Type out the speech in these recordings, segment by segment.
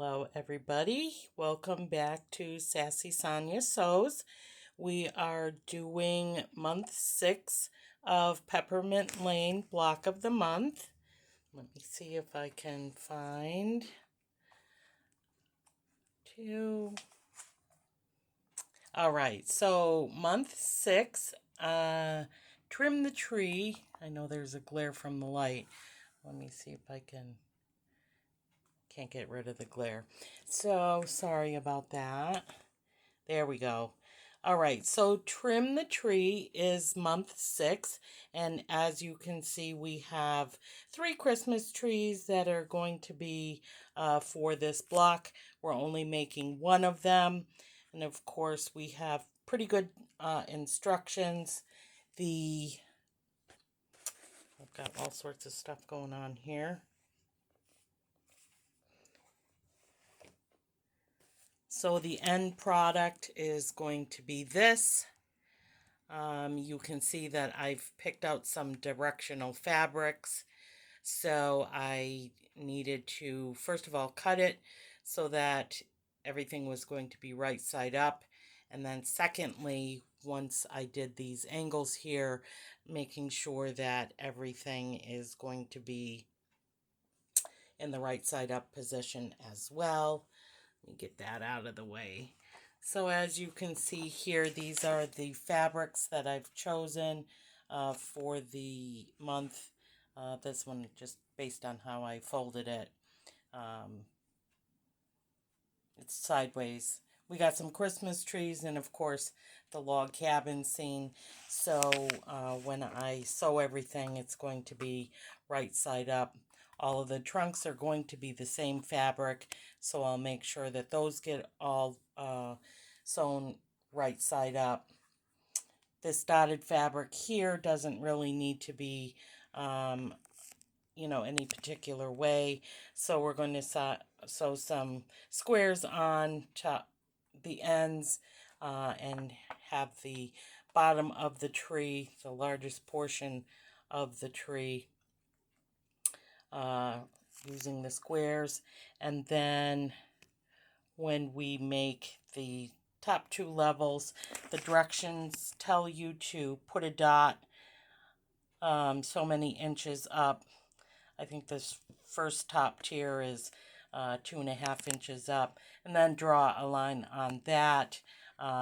Hello everybody, welcome back to Sassy Sonya Sews. We are doing month 6 of Peppermint Lane block of the month. Let me see if I can find two. Alright, so month 6, trim the tree. I know there's a glare from the light. Let me see if I can't get rid of the glare. So sorry about that. There we go. All right, so trim the tree is month 6, and as you can see, we have 3 Christmas trees that are going to be for this block. We're only making one of them, and of course, we have pretty good instructions. I've got all sorts of stuff going on here. So the end product is going to be this. You can see that I've picked out some directional fabrics. So I needed to, first of all, cut it so that everything was going to be right side up. And then secondly, once I did these angles here, making sure that everything is going to be in the right side up position as well. Let me get that out of the way. So as you can see here, these are the fabrics that I've chosen for the month. This one just based on how I folded it. It's sideways. We got some Christmas trees and of course the log cabin scene. So when I sew everything, it's going to be right side up. All of the trunks are going to be the same fabric, so I'll make sure that those get all sewn right side up. This dotted fabric here doesn't really need to be, any particular way. So we're going to sew some squares on to the ends and have the bottom of the tree, the largest portion of the tree, using the squares. And then when we make the top 2 levels, the directions tell you to put a dot so many inches up. I think this first top tier is 2.5 inches up, and then draw a line on that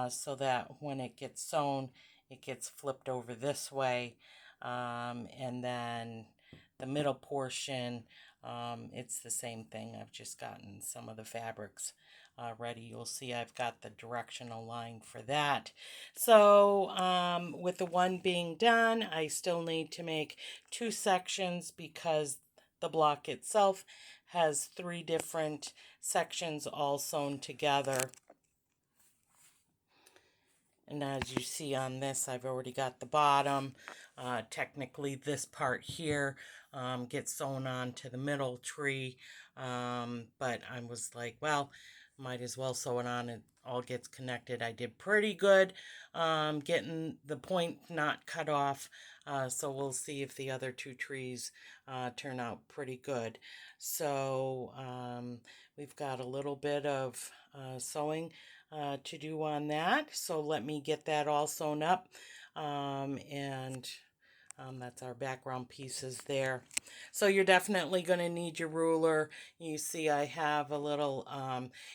so that when it gets sewn, it gets flipped over this way. And then the middle portion, it's the same thing. I've just gotten some of the fabrics ready. You'll see I've got the directional line for that. So with the one being done, I still need to make 2 sections because the block itself has 3 different sections all sewn together. And as you see on this, I've already got the bottom. Technically, this part here gets sewn on to the middle tree. But I was like, well, might as well sew it on. It all gets connected. I did pretty good getting the point not cut off. So we'll see if the other 2 trees turn out pretty good. So we've got a little bit of sewing to do on that. So let me get that all sewn up. That's our background pieces there. So you're definitely going to need your ruler. You see I have a little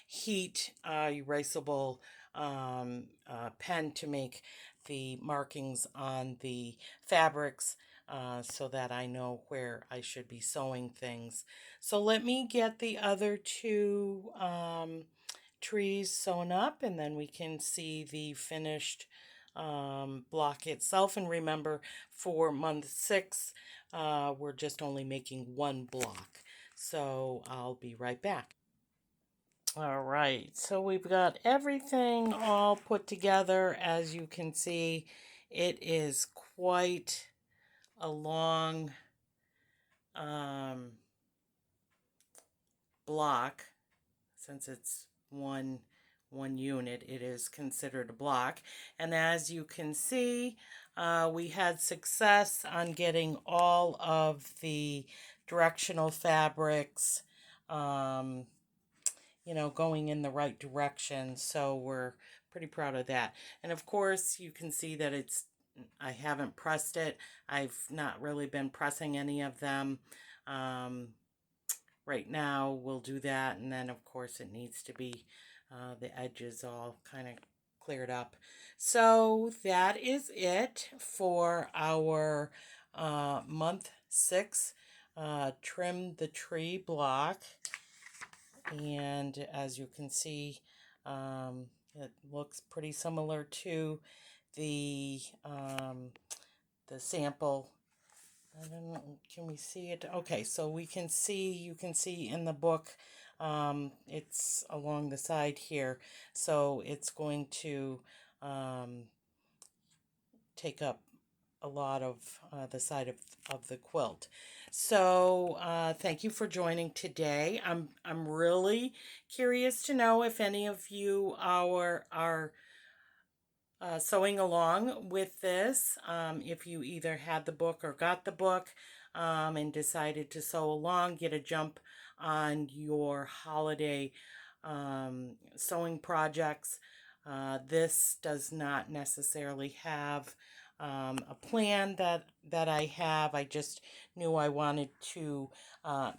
heat erasable pen to make the markings on the fabrics so that I know where I should be sewing things. So let me get the other 2 trees sewn up, and then we can see the finished block itself. And remember, for month 6 we're just only making 1 block, so I'll be right back. All right, so we've got everything all put together. As you can see, it is quite a long block. Since it's one unit, it is considered a block. And as you can see, we had success on getting all of the directional fabrics going in the right direction. So we're pretty proud of that. And of course, you can see that I haven't pressed it. I've not really been pressing any of them. Um, right now, we'll do that. And then, of course, it needs to be the edges all kind of cleared up. So that is it for our month 6 trim the tree block. And as you can see, it looks pretty similar to the sample. I don't know, can we see it? Okay, so you can see in the book, it's along the side here, so it's going to take up a lot of the side of the quilt. So thank you for joining today. I'm really curious to know if any of you are sewing along with this. If you either had the book or got the book and decided to sew along, get a jump on your holiday sewing projects. This does not necessarily have a plan that I have. I just knew I wanted to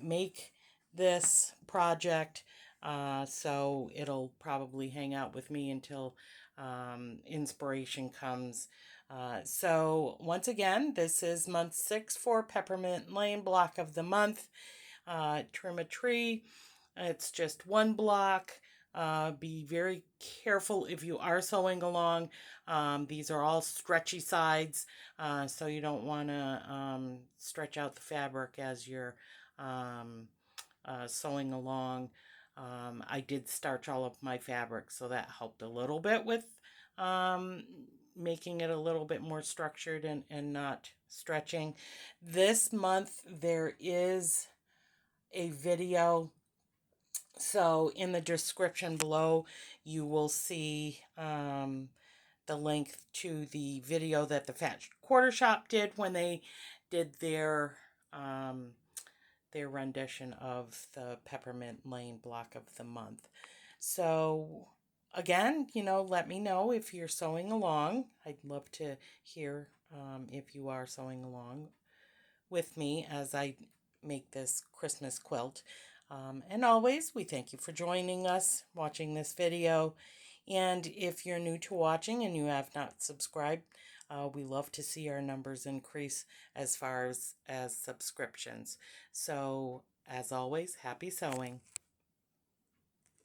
make this project, so it'll probably hang out with me until inspiration comes. So once again, this is month 6 for Peppermint Lane, block of the month. Trim a tree. It's just one block. Be very careful if you are sewing along. These are all stretchy sides, so you don't want to stretch out the fabric as you're sewing along. I did starch all of my fabric, so that helped a little bit with making it a little bit more structured and not stretching. This month there is a video, so in the description below you will see the link to the video that the Fat Quarter Shop did when they did their rendition of the Peppermint Lane block of the month. So again, let me know if you're sewing along. I'd love to hear if you are sewing along with me as I make this Christmas quilt. And always, we thank you for joining us, watching this video. And if you're new to watching and you have not subscribed, we love to see our numbers increase as far as subscriptions. So, as always, happy sewing.